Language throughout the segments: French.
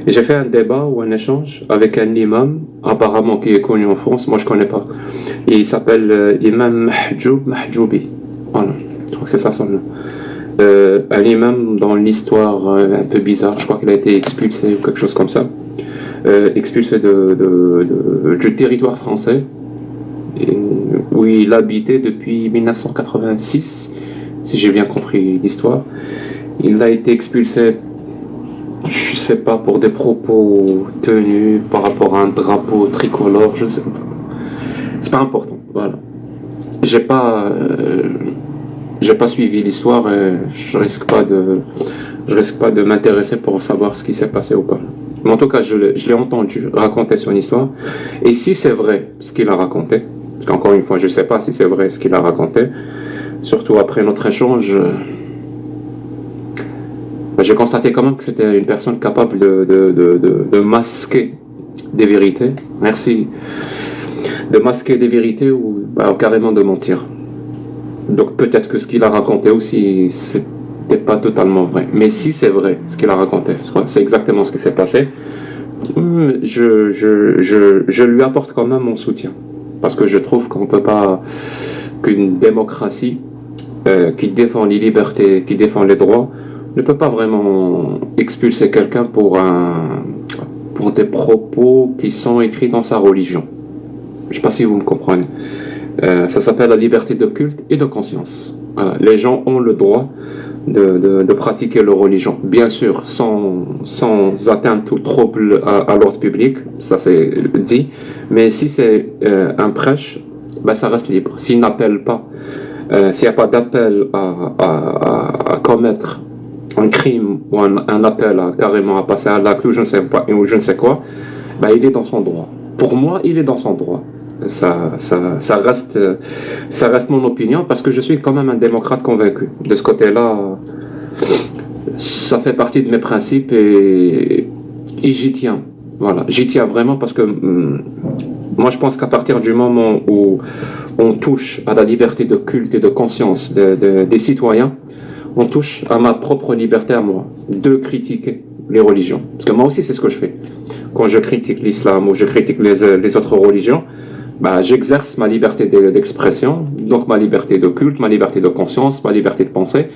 Et j'ai fait un débat ou un échange avec un imam, apparemment qui est connu en France, moi je connais pas. Et il s'appelle Imam Mahjoubi. Voilà, je crois que c'est ça son nom. Un imam dans l'histoire un peu bizarre, je crois qu'il a été expulsé ou quelque chose comme ça. Expulsé du territoire français, et, où il habitait depuis 1986, si j'ai bien compris l'histoire. Il a été expulsé, je sais pas, pour des propos tenus par rapport à un drapeau tricolore, je sais pas. C'est pas important, voilà. J'ai pas, j'ai pas suivi l'histoire et je risque pas de m'intéresser pour savoir ce qui s'est passé ou pas. Mais en tout cas, je l'ai entendu raconter son histoire. Et si c'est vrai ce qu'il a raconté, parce qu'encore une fois, je sais pas si c'est vrai ce qu'il a raconté, surtout après notre échange, j'ai constaté quand même que c'était une personne capable de masquer des vérités. Merci. De masquer des vérités ou carrément de mentir. Donc peut-être que ce qu'il a raconté aussi, c'était pas totalement vrai. Mais si c'est vrai ce qu'il a raconté, c'est exactement ce qui s'est passé, je lui apporte quand même mon soutien. Parce que je trouve qu'on peut pas, qu'une démocratie qui défend les libertés, qui défend les droits, ne peut pas vraiment expulser quelqu'un pour des propos qui sont écrits dans sa religion. Je ne sais pas si vous me comprenez. Ça s'appelle la liberté de culte et de conscience. Voilà. Les gens ont le droit de pratiquer leur religion, bien sûr, sans atteinte ou trouble à l'ordre public, ça c'est dit, mais si c'est un prêche, ben ça reste libre. S'il n'appelle pas, s'il n'y a pas d'appel à commettre un crime ou un appel carrément à passer à l'acte ou je ne sais quoi, ben il est dans son droit. Pour moi, il est dans son droit. Ça reste mon opinion parce que je suis quand même un démocrate convaincu. De ce côté-là, ça fait partie de mes principes et j'y tiens. Voilà, j'y tiens vraiment parce que moi je pense qu'à partir du moment où on touche à la liberté de culte et de conscience des citoyens, on touche à ma propre liberté à moi de critiquer les religions. Parce que moi aussi c'est ce que je fais. Quand je critique l'islam ou je critique les autres religions, bah, j'exerce ma liberté d'expression, donc ma liberté de culte, ma liberté de conscience, ma liberté de pensée.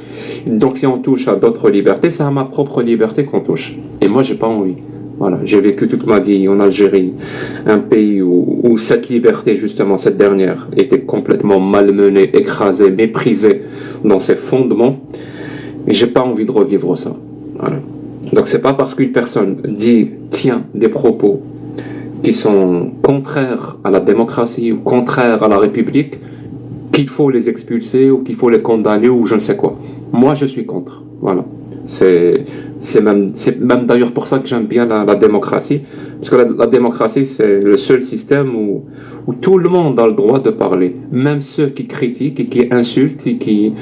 Donc si on touche à d'autres libertés, c'est à ma propre liberté qu'on touche. Et moi, j'ai pas envie. Voilà, j'ai vécu toute ma vie en Algérie, un pays où cette liberté, justement, cette dernière, était complètement malmenée, écrasée, méprisée dans ses fondements. Et j'ai pas envie de revivre ça. Voilà. Donc c'est pas parce qu'une personne tient des propos qui sont contraires à la démocratie ou contraires à la République, qu'il faut les expulser ou qu'il faut les condamner ou je ne sais quoi. Moi, je suis contre. Voilà. C'est même d'ailleurs pour ça que j'aime bien la démocratie, parce que la démocratie, c'est le seul système où tout le monde a le droit de parler. Même ceux qui critiquent et qui insultent et qui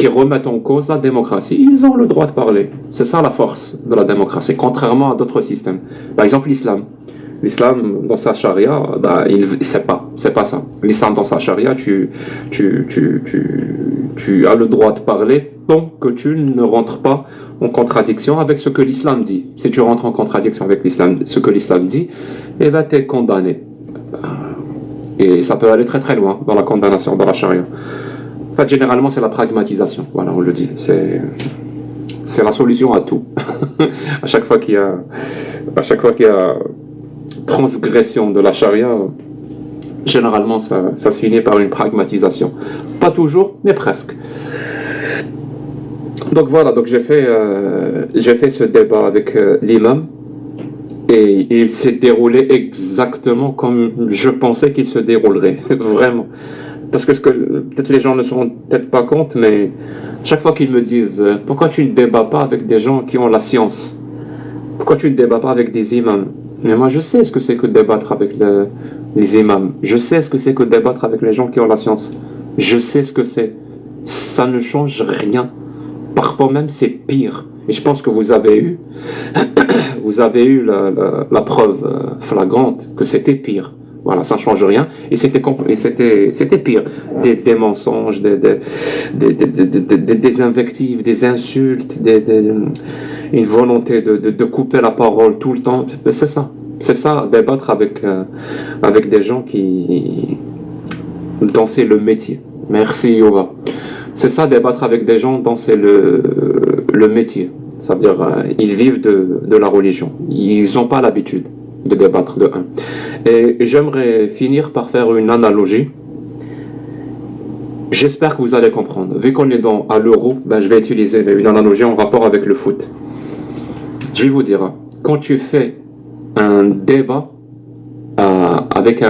remettent en cause la démocratie, ils ont le droit de parler. C'est ça la force de la démocratie, contrairement à d'autres systèmes. Par exemple, l'islam. L'islam, dans sa charia, bah, c'est pas ça. L'islam, dans sa charia, tu as le droit de parler tant que tu ne rentres pas en contradiction avec ce que l'islam dit. Si tu rentres en contradiction avec ce que l'islam dit, eh ben, t'es condamné. Et ça peut aller très très loin dans la condamnation, dans la charia. En fait, généralement, c'est la pragmatisation. Voilà, on le dit. C'est la solution à tout. à chaque fois qu'il y a transgression de la charia, généralement ça se finit par une pragmatisation. Pas toujours, mais presque. Donc voilà, donc j'ai fait ce débat avec l'imam et il s'est déroulé exactement comme je pensais qu'il se déroulerait, vraiment. Parce que peut-être les gens ne se rendent peut-être pas compte, mais chaque fois qu'ils me disent « Pourquoi tu ne débats pas avec des gens qui ont la science? Pourquoi tu ne débats pas avec des imams ?» Mais moi, je sais ce que c'est que de débattre avec les imams. Je sais ce que c'est que de débattre avec les gens qui ont la science. Je sais ce que c'est. Ça ne change rien. Parfois même, c'est pire. Et je pense que vous avez eu la preuve flagrante que c'était pire. Voilà, ça ne change rien. Et c'était pire. Des mensonges, des invectives, des insultes, une volonté de couper la parole tout le temps. C'est ça. C'est ça, débattre avec des gens dont c'est le métier. Merci, Yoga. C'est ça, débattre avec des gens dont c'est le métier. C'est-à-dire, ils vivent de la religion. Ils n'ont pas l'habitude de débattre de un. Et j'aimerais finir par faire une analogie. J'espère que vous allez comprendre. Vu qu'on est à l'euro, je vais utiliser une analogie en rapport avec le foot. Je vais vous dire, quand tu fais un débat avec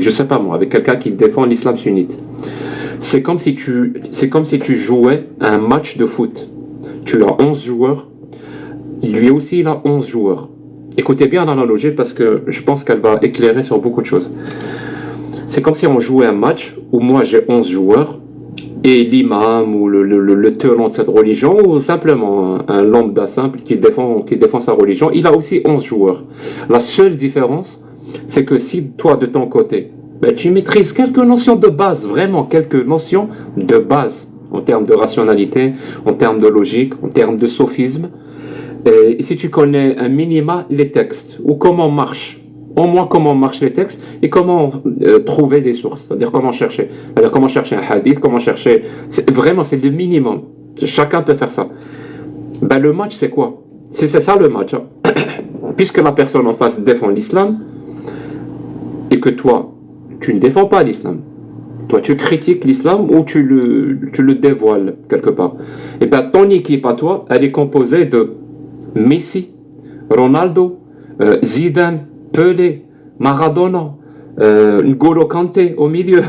je sais pas moi, avec quelqu'un qui défend l'islam sunnite, c'est comme si tu jouais un match de foot. Tu as 11 joueurs, lui aussi il a 11 joueurs. Écoutez bien l'analogie parce que je pense qu'elle va éclairer sur beaucoup de choses. C'est comme si on jouait un match où moi j'ai 11 joueurs et l'imam ou le tenant de cette religion ou simplement un lambda simple qui défend sa religion, il a aussi 11 joueurs. La seule différence, c'est que si toi de ton côté, tu maîtrises quelques notions de base, vraiment quelques notions de base en termes de rationalité, en termes de logique, en termes de sophisme, et si tu connais un minima les textes ou comment marchent, au moins comment marchent les textes et comment trouver des sources, c'est-à-dire comment chercher un hadith, comment chercher, vraiment c'est le minimum, chacun peut faire ça. Le match c'est quoi? C'est ça le match, hein. Puisque la personne en face défend l'islam et que toi tu ne défends pas l'islam, toi tu critiques l'islam ou tu le dévoiles quelque part, et ton équipe à toi elle est composée de Messi, Ronaldo, Zidane, Pelé, Maradona, N'Golo Kanté au milieu,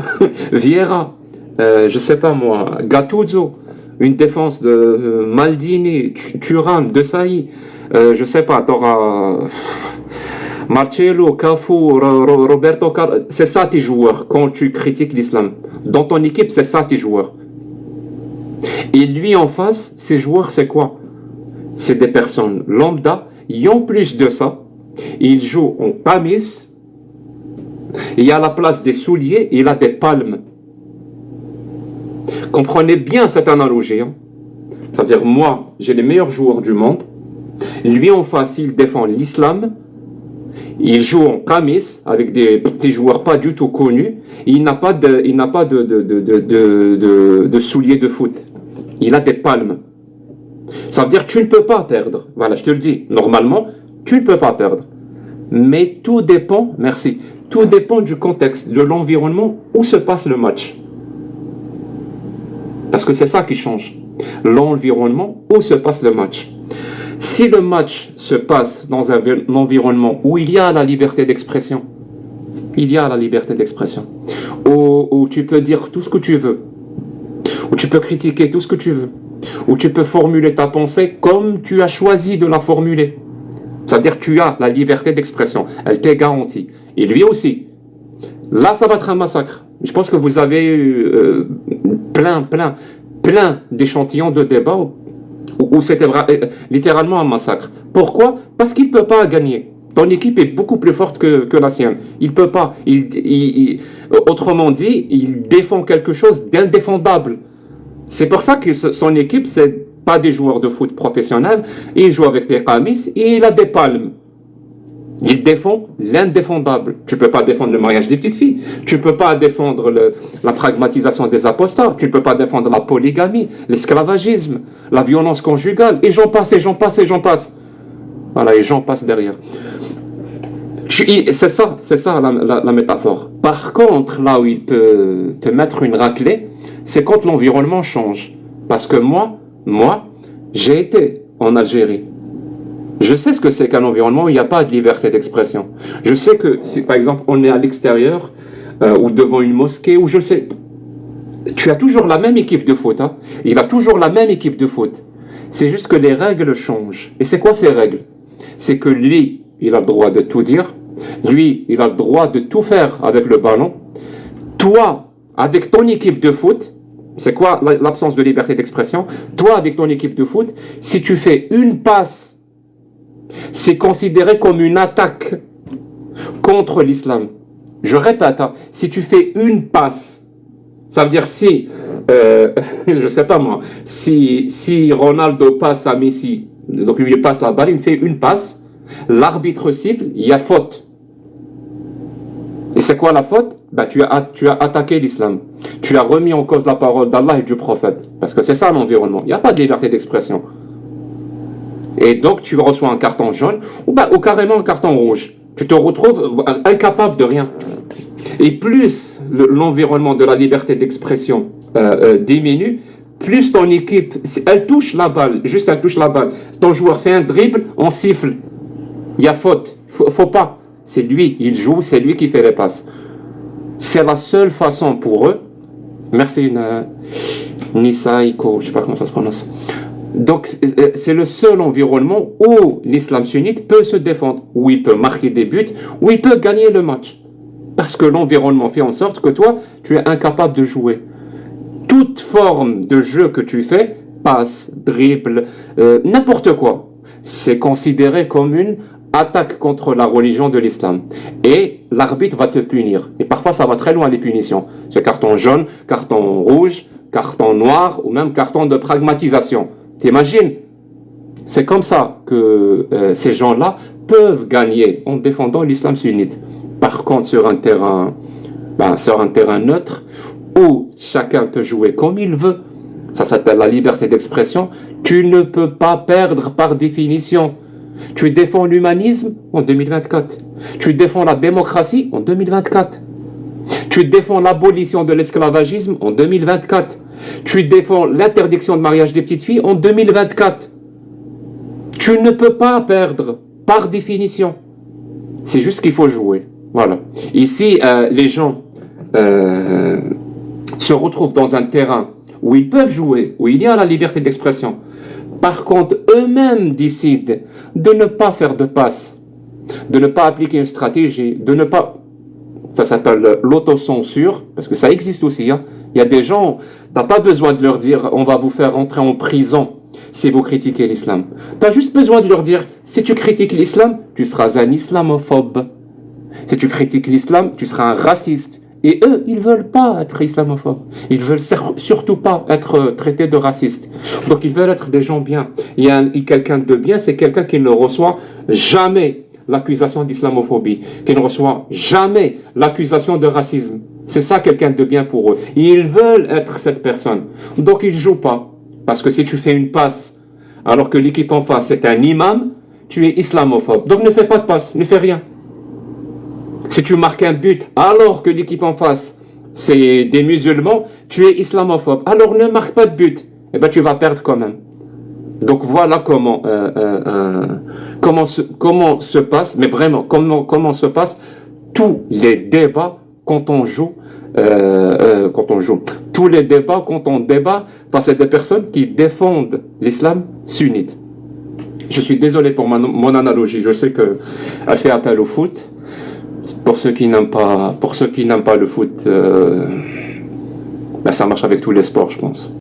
Vieira, je sais pas moi, Gattuso, une défense de Maldini, Thuram, De Sailly, je sais pas, t'auras Marcelo, Cafu, Roberto Carlos, c'est ça tes joueurs quand tu critiques l'islam. Dans ton équipe, c'est ça tes joueurs. Et lui en face, ses joueurs, c'est quoi? C'est des personnes lambda, et en plus de ça, il joue en camis, il y a la place des souliers, il a des palmes. Comprenez bien cette analogie. Hein? C'est-à-dire, moi, j'ai les meilleurs joueurs du monde, lui en face, il défend l'islam, il joue en camis avec des joueurs pas du tout connus, il n'a pas de souliers de foot, il a des palmes. Ça veut dire que tu ne peux pas perdre. Voilà, je te le dis. Normalement, tu ne peux pas perdre. Mais tout dépend, merci, tout dépend du contexte, de l'environnement où se passe le match. Parce que c'est ça qui change. L'environnement où se passe le match. Si le match se passe dans un environnement où il y a la liberté d'expression, où tu peux dire tout ce que tu veux, où tu peux critiquer tout ce que tu veux, où tu peux formuler ta pensée comme tu as choisi de la formuler. C'est-à-dire que tu as la liberté d'expression, elle t'est garantie. Et lui aussi. Là, ça va être un massacre. Je pense que vous avez eu plein d'échantillons de débats où c'était littéralement un massacre. Pourquoi? Parce qu'il ne peut pas gagner. Ton équipe est beaucoup plus forte que la sienne. Il ne peut pas. Autrement dit, il défend quelque chose d'indéfendable. C'est pour ça que son équipe, c'est pas des joueurs de foot professionnels. Il joue avec des camis et il a des palmes. Il défend l'indéfendable. Tu ne peux pas défendre le mariage des petites filles. Tu ne peux pas défendre la pragmatisation des apostats. Tu ne peux pas défendre la polygamie, l'esclavagisme, la violence conjugale. Et j'en passe. Voilà, et j'en passe derrière. C'est ça la métaphore. Par contre, là où il peut te mettre une raclée, c'est quand l'environnement change. Parce que moi, j'ai été en Algérie. Je sais ce que c'est qu'un environnement où il n'y a pas de liberté d'expression. Je sais que si, par exemple, on est à l'extérieur ou devant une mosquée, ou je sais, tu as toujours la même équipe de foot. Hein. Il a toujours la même équipe de foot. C'est juste que les règles changent. Et c'est quoi ces règles? C'est que lui, il a le droit de tout dire. Lui, il a le droit de tout faire avec le ballon. Toi, avec ton équipe de foot, c'est quoi l'absence de liberté d'expression? Toi, avec ton équipe de foot, si tu fais une passe, c'est considéré comme une attaque. contre l'islam. Je répète, hein, si tu fais une passe, ça veut dire si, je sais pas moi, si Ronaldo passe à Messi, donc lui il passe la balle, il fait une passe, l'arbitre siffle, il y a faute. Et c'est quoi la faute? Ben, tu as attaqué l'islam. Tu as remis en cause la parole d'Allah et du prophète. Parce que c'est ça l'environnement. Il n'y a pas de liberté d'expression. Et donc tu reçois un carton jaune ou carrément un carton rouge. Tu te retrouves incapable de rien. Et plus l'environnement de la liberté d'expression diminue, plus ton équipe, elle touche la balle, juste elle touche la balle. Ton joueur fait un dribble, on siffle. Il y a faute. Faut pas. C'est lui, il joue, c'est lui qui fait les passes. C'est la seule façon pour eux. Merci Nisaïko, je sais pas comment ça se prononce. Donc c'est le seul environnement où l'islam sunnite peut se défendre, où il peut marquer des buts, où il peut gagner le match. Parce que l'environnement fait en sorte que toi, tu es incapable de jouer. Toute forme de jeu que tu fais, passe, dribble, n'importe quoi, c'est considéré comme une attaque contre la religion de l'islam. Et l'arbitre va te punir. Et parfois, ça va très loin les punitions. C'est carton jaune, carton rouge, carton noir ou même carton de pragmatisation. T'imagines? C'est comme ça que ces gens-là peuvent gagner en défendant l'islam sunnite. Par contre, sur un terrain neutre, où chacun peut jouer comme il veut, ça s'appelle la liberté d'expression, tu ne peux pas perdre par définition. Tu défends l'humanisme en 2024. Tu défends la démocratie en 2024. Tu défends l'abolition de l'esclavagisme en 2024. Tu défends l'interdiction de mariage des petites filles en 2024. Tu ne peux pas perdre par définition. C'est juste qu'il faut jouer. Voilà. Ici, les gens se retrouvent dans un terrain où ils peuvent jouer, où il y a la liberté d'expression. Par contre, eux-mêmes décident de ne pas faire de passe, de ne pas appliquer une stratégie, de ne pas... Ça s'appelle l'autocensure, parce que ça existe aussi. Hein. Il y a des gens, tu n'as pas besoin de leur dire « on va vous faire rentrer en prison si vous critiquez l'islam ». Tu as juste besoin de leur dire « si tu critiques l'islam, tu seras un islamophobe. Si tu critiques l'islam, tu seras un raciste. » Et eux, ils ne veulent pas être islamophobes. Ils ne veulent surtout pas être traités de racistes. Donc ils veulent être des gens bien. Et quelqu'un de bien, c'est quelqu'un qui ne reçoit jamais l'accusation d'islamophobie, qui ne reçoit jamais l'accusation de racisme. C'est ça quelqu'un de bien pour eux. Ils veulent être cette personne. Donc ils ne jouent pas. Parce que si tu fais une passe, alors que l'équipe en face est un imam, tu es islamophobe. Donc ne fais pas de passe, ne fais rien. Si tu marques un but alors que l'équipe en face, c'est des musulmans, tu es islamophobe. Alors ne marque pas de but. Eh bien, tu vas perdre quand même. Donc voilà comment se passe, mais vraiment, comment se passent tous les débats quand on joue. Tous les débats quand on débat face à des personnes qui défendent l'islam sunnite. Je suis désolé pour mon analogie. Je sais qu'elle fait appel au foot. Pour ceux qui n'aiment pas le foot, ça marche avec tous les sports, je pense.